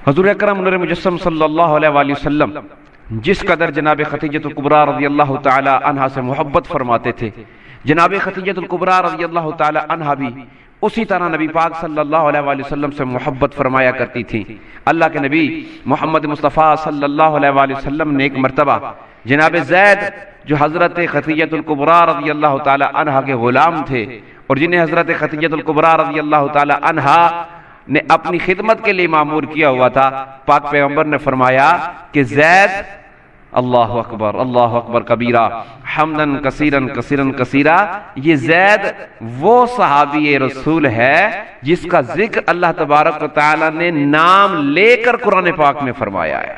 حضور اکرم نور مجسم صلی اللہ علیہ وآلہ وسلم جس قدر جناب خدیجہ الکبریٰ رضی اللہ تعالی عنہا سے محبت فرماتے تھے، جناب خدیجہ الکبریٰ رضی اللہ تعالی عنہا بھی اسی طرح نبی پاک صلی اللہ علیہ وآلہ وسلم سے محبت فرمایا کرتی تھی۔ اللہ کے نبی محمد مصطفیٰ صلی اللہ علیہ وآلہ وسلم نے ایک مرتبہ جناب زید جو حضرت خدیجہ الکبریٰ رضی اللہ تعالی عنہا کے غلام تھے اور جنہیں حضرت خدیجہ الکبریٰ رضی اللہ تعالی عنہا نے اپنی خدمت کے لیے معمور کیا ہوا تھا، پاک پیغمبر نے فرمایا کہ زید اللہ اکبر کبیرہ حمدن کثیرن کثیرن کثیرہ، یہ زید وہ صحابی رسول ہے جس کا ذکر اللہ تبارک و تعالی نے نام لے کر قرآن پاک میں فرمایا ہے۔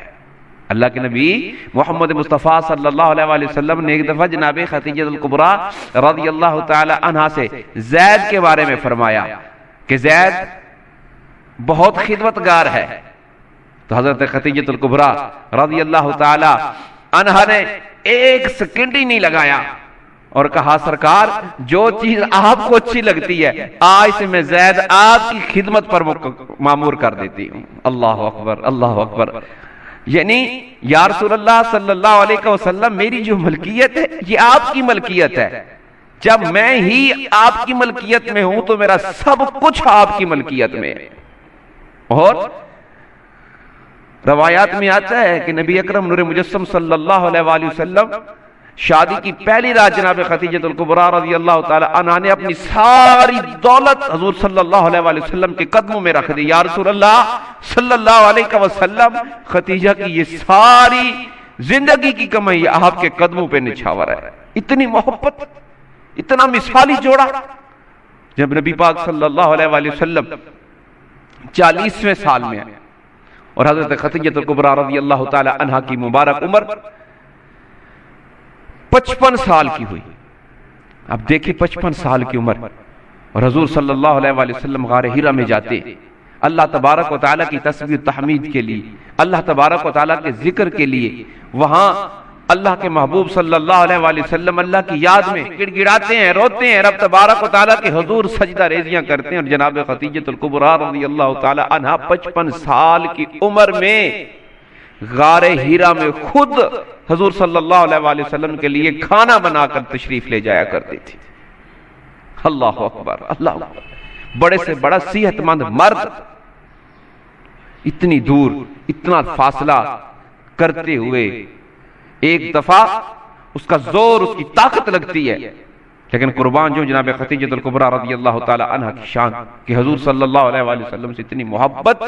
اللہ کے نبی محمد مصطفیٰ صلی اللہ علیہ وآلہ وسلم نے ایک دفعہ جناب خدیجہ الکبریٰ رضی اللہ تعالی عنہا سے زید کے بارے میں فرمایا کہ زید بہت خدمتگار ہے، تو حضرت خدیجہ الکبریٰ رضی اللہ تعالی عنہا نے ایک سیکنڈ ہی نہیں لگایا اور کہا سرکار جو چیز آپ کو اچھی لگتی ہے آج سے میں زید آپ کی خدمت پر معمور کر دیتی ہوں۔ اللہ اکبر، یعنی یا رسول اللہ صلی اللہ علیہ وسلم میری جو ملکیت ہے یہ آپ کی ملکیت ہے، جب میں ہی آپ کی ملکیت میں ہوں تو میرا سب کچھ آپ کی ملکیت میں ہے۔ اور روایات میں آتا ہے کہ نبی اکرم نور مجسم صلی اللہ علیہ وآلہ وسلم شادی کی پہلی رات جناب خدیجہ الکبریٰ رضی اللہ تعالی عنہا نے اپنی ساری دولت حضور صلی اللہ علیہ وآلہ وسلم کے قدموں میں رکھ دی۔ یا رسول اللہ صلی اللہ علیہ وسلم خدیجہ کی یہ ساری زندگی کی کمائی آپ کے قدموں پہ نچھاور ہے۔ اتنی محبت، اتنا مثالی جوڑا۔ جب نبی پاک صلی اللہ علیہ وآلہ وسلم 40ویں سال میں آئے اور حضرت خدیجہ الکبریٰ رضی اللہ تعالی عنہا کی مبارک عمر 55 سال کی ہوئی۔ اب دیکھیں 55 سال کی عمر اور حضور صلی اللہ علیہ وآلہ وسلم غار حرا میں جاتے اللہ تبارک و تعالیٰ کی تسبیح و تحمید کے لیے، اللہ تبارک و تعالیٰ کے ذکر کے لیے، وہاں اللہ کے محبوب صلی اللہ علیہ وآلہ وسلم اللہ کی یاد میں گڑ گڑاتے ہیں، روتے ہیں، رب تبارک و تعالیٰ کے حضور سجدہ ریزیاں کرتے ہیں، اور جناب خدیجہ الکبریٰ رضی اللہ تعالی عنہا 55 سال کی عمر میں غار حرا میں خود حضور صلی اللہ علیہ وآلہ وسلم کے لیے کھانا بنا کر تشریف لے جایا کرتی تھی۔ اللہ اکبر، اللہ اکبر، بڑے سے بڑا صحت مند مرد اتنی دور اتنا فاصلہ کرتے ہوئے ایک دفعہ اس کا زور، اس کی طاقت لگتی ہے، لیکن قربان جو جناب خدیجہ الکبریٰ رضی اللہ تعالی عنہا کی شان کہ حضور صلی اللہ علیہ وآلہ وسلم سے اتنی محبت،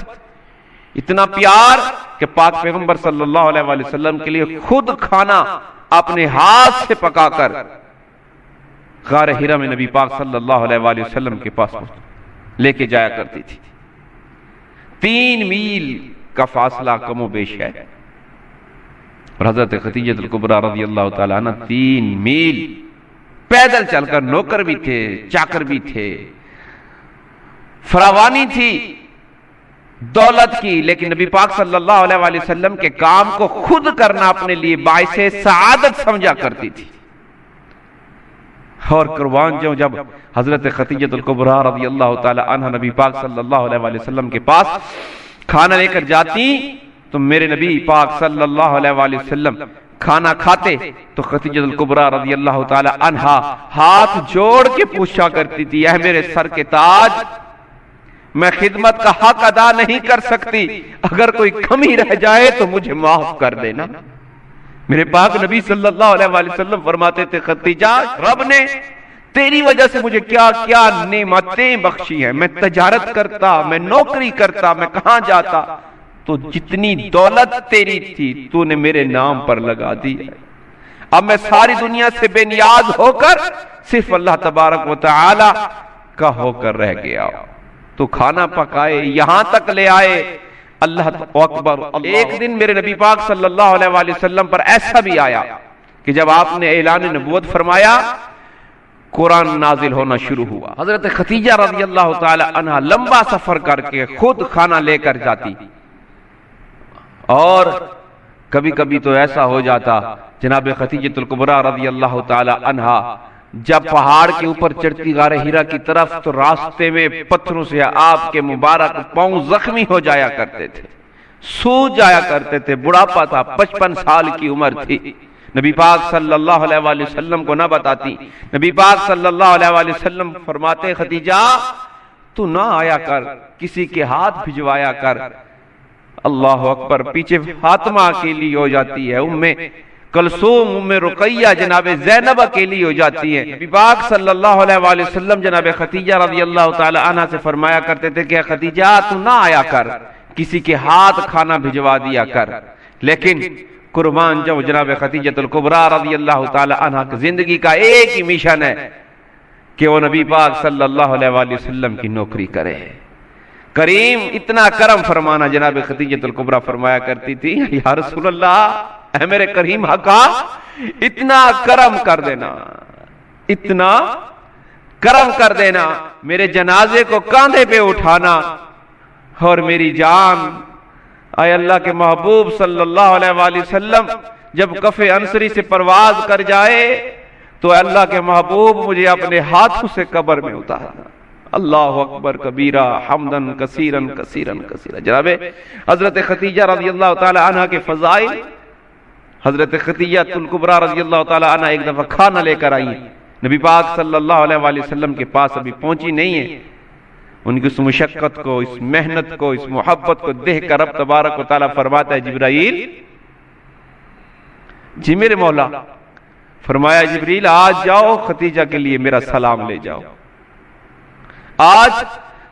اتنا پیار کہ پاک پیغمبر صلی اللہ علیہ وآلہ وسلم کے لیے خود کھانا اپنے ہاتھ سے پکا کر غار حرا میں نبی پاک صلی اللہ علیہ وآلہ وسلم کے پاس لے کے جایا کرتی تھی۔ 3 میل کا فاصلہ کم و بیش ہے، اور حضرت خدیجہ الکبریٰ رضی اللہ تعالی عنہ 3 میل پیدل چل کر، نوکر بھی تھے، چاکر بھی تھے، فراوانی تھی دولت کی، لیکن نبی پاک صلی اللہ علیہ وآلہ وسلم کے کام کو خود کرنا اپنے لیے باعث سعادت سمجھا کرتی تھی۔ اور قربان جو جب حضرت خدیجہ الکبریٰ رضی اللہ تعالی عنہ نبی پاک صلی اللہ علیہ وآلہ وسلم کے پاس کھانا لے کر جاتی تو میرے نبی پاک صلی اللہ علیہ وآلہ وسلم کھانا کھاتے تو خدیجہ الکبریٰ رضی اللہ تعالی عنہا ہاتھ جوڑ کے پوچھا کرتی تھی، اے میرے سر کے تاج، میں خدمت کا حق ادا نہیں کر سکتی، اگر کوئی کمی رہ جائے تو مجھے معاف کر دینا۔ میرے پاک نبی صلی اللہ علیہ وآلہ وسلم فرماتے تھے، خدیجہ رب نے تیری وجہ سے مجھے کیا کیا نعمتیں بخشی ہیں، میں تجارت کرتا، میں نوکری کرتا، میں کہاں جاتا تو جتنی دولت تیری تھی تو نے میرے نام پر لگا دی، اب میں ساری دنیا سے بے نیاز ہو کر صرف اللہ تبارک و تعالی کا ہو کر رہ گیا۔ تو کھانا پکائے، یہاں تک لے آئے، اللہ اکبر۔ ایک دن میرے نبی پاک صلی اللہ علیہ وآلہ وسلم پر ایسا بھی آیا کہ جب آپ نے اعلان نبوت فرمایا، قرآن نازل ہونا شروع ہوا۔ حضرت خدیجہ رضی اللہ تعالی عنہ لمبا سفر کر کے خود کھانا لے کر جاتی، اور کبھی کبھی تو ایسا ہو جاتا جناب خدیجہ الکبریٰ رضی اللہ تعالی عنہا جب پہاڑ کے اوپر چڑھتی غار حرا کی طرف تو راستے میں پتھروں سے آپ کے مبارک پاؤں زخمی ہو جایا کرتے تھے۔ سو جایا کرتے تھے، بڑھاپا تھا، 55 سال کی عمر تھی، نبی پاک صلی اللہ علیہ وآلہ وسلم کو نہ بتاتی۔ نبی پاک صلی اللہ علیہ وآلہ وسلم فرماتے خدیجہ تو نہ آیا کر، کسی کے ہاتھ بھجوایا کر۔ اللہ اکبر، پیچھے فاطمہ اکیلی ہو جاتی ہے، ام کلثوم، ام رقیہ، جناب زینب اکیلی ہو جاتی ہے۔ نبی پاک صلی اللہ علیہ وآلہ وسلم جناب خدیجہ رضی اللہ تعالی عنہ سے فرمایا کرتے تھے کہ خدیجہ تو نہ آیا کر، کسی کے ہاتھ کھانا بھجوا دیا کر۔ لیکن قربان جو جناب خدیجہ الکبریٰ رضی اللہ تعالی عنہ کی زندگی کا ایک ہی مشن ہے کہ وہ نبی پاک صلی اللہ علیہ وآلہ وسلم کی نوکری کرے۔ کریم اتنا کرم فرمانا، جناب خدیجہ الکبریٰ فرمایا کرتی تھی یا رسول اللہ، اے میرے کریم آقا اتنا کرم کر دینا، اتنا کرم کر دینا، میرے جنازے کو کاندھے پہ اٹھانا اور میری جان، اے اللہ کے محبوب صلی اللہ علیہ وآلہ وسلم جب کف انصری سے پرواز کر جائے تو اے اللہ کے محبوب مجھے اپنے ہاتھوں سے قبر میں اتارنا۔ اللہ اکبر کبیرہ، حمدن کثیرن کثیرن کثیرہ۔ جناب حضرت خدیجہ رضی اللہ تعالی عنہ کے فضائل، حضرت خدیجہ الکبریٰ رضی اللہ تعالی عنہ ایک دفعہ کھانا لے کر آئی، نبی پاک صلی اللہ علیہ وآلہ وسلم کے پاس ابھی پہنچی نہیں ہے، ان کی اس مشقت کو، اس محنت کو، اس محبت کو دیکھ کر رب تبارک و تعالی فرماتا ہے جبرائیل، جی میرے مولا، فرمایا جبریل آج جاؤ خدیجہ کے لیے میرا سلام لے جاؤ۔ آج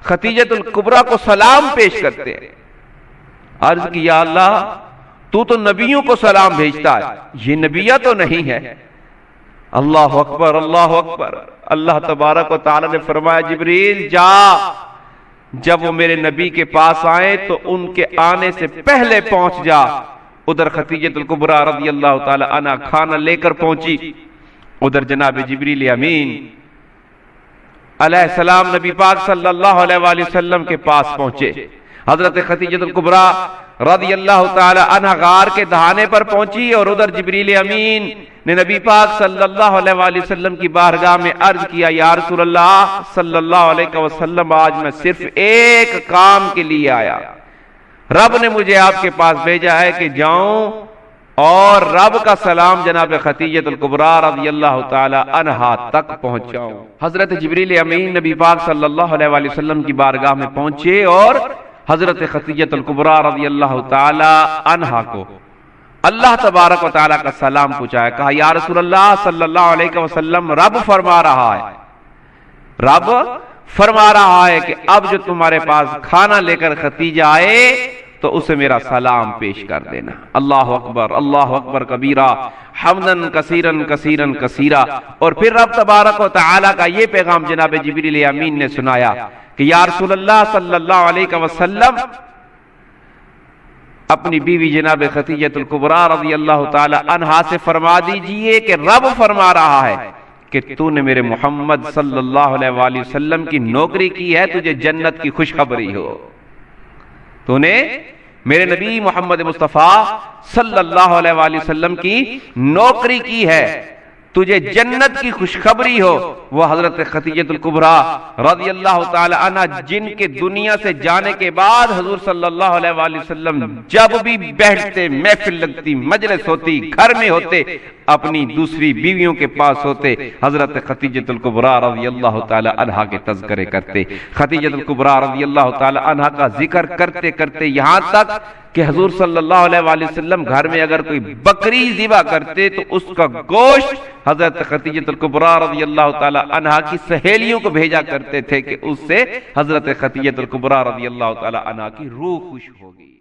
خدیجہ الکبریٰ کو سلام پیش کرتے ہیں۔ عرض کی یا اللہ تو نبیوں کو سلام بھیجتا ہے، یہ نبیہ تو نہیں ہے۔ اللہ اکبر، اللہ اکبر۔ اللہ تبارک و تعالی نے فرمایا جبریل جا، جب وہ میرے نبی کے پاس آئے تو ان کے آنے سے پہلے پہنچ جا۔ ادھر خدیجہ الکبریٰ رضی اللہ تعالی عنہ کھانا لے کر پہنچی، ادھر جناب جبریل امین علیہ السلام نبی پاک صلی اللہ علیہ وآلہ وسلم کے پاس پہنچے۔ حضرت خدیجہ الکبریٰ رضی اللہ تعالی عنہ غار کے دہانے پر پہنچی اور ادھر جبریل امین نے نبی پاک صلی اللہ علیہ وآلہ وسلم کی بارگاہ میں عرض کیا یا رسول اللہ صلی اللہ علیہ وسلم، آج میں صرف ایک کام کے لیے آیا، رب نے مجھے آپ کے پاس بھیجا ہے کہ جاؤں اور رب کا سلام جناب خدیجہ الکبریٰ رضی اللہ تعالی عنہا تک پہنچاؤں۔ حضرت جبریل امین نبی پاک صلی اللہ علیہ وآلہ وسلم کی بارگاہ میں پہنچے اور حضرت خدیجہ الکبریٰ رضی اللہ تعالی عنہا کو اللہ تبارک و تعالی کا سلام پہنچایا، کہا یا رسول اللہ صلی اللہ علیہ وسلم، رب فرما رہا ہے، رب فرما رہا ہے کہ اب جو تمہارے پاس کھانا لے کر خدیجہ آئے تو اسے میرا سلام پیش کر دینا۔ اللہ اکبر، اللہ اکبر کبیرہ، حمدن کثیرن کثیرن کثیرہ۔ اور پھر رب تبارک و تعالی کا یہ پیغام جناب جبریل امین نے سنایا کہ یا رسول اللہ صلی اللہ علیہ وسلم، اپنی بیوی جناب خدیجہ الکبریٰ رضی اللہ تعالی عنہا سے فرما دیجئے کہ رب فرما رہا ہے کہ تو نے میرے محمد صلی اللہ علیہ وآلہ وسلم کی نوکری کی ہے، تجھے جنت کی خوشخبری ہو۔ تو نے میرے نبی محمد مصطفیٰ صلی اللہ علیہ وآلہ وسلم کی نوکری کی ہے، تجھے جنت کی خوشخبری ہو۔ وہ حضرت خدیجہ الکبریٰ رضی اللہ تعالی عنہ جن کے دنیا سے جانے کے بعد حضور صلی اللہ علیہ وآلہ وسلم جب بھی بیٹھتے، محفل لگتی، مجلس ہوتی، گھر میں ہوتے، اپنی دوسری بیویوں کے پاس ہوتے، حضرت خدیجہ الکبریٰ رضی اللہ تعالی عنہ کے تذکرے کرتے، خدیجہ الکبریٰ رضی اللہ تعالی عنہ کا ذکر کرتے کرتے یہاں تک کہ حضور صلی اللہ علیہ وآلہ وسلم گھر میں اگر کوئی بکری ذبح کرتے تو اس کا گوشت حضرت خدیجہ الکبریٰ رضی اللہ تعالی عنہ کی سہیلیوں کو بھیجا کرتے تھے کہ اس سے حضرت خدیجہ الکبریٰ رضی اللہ تعالی عنہ کی روح خوش ہوگی۔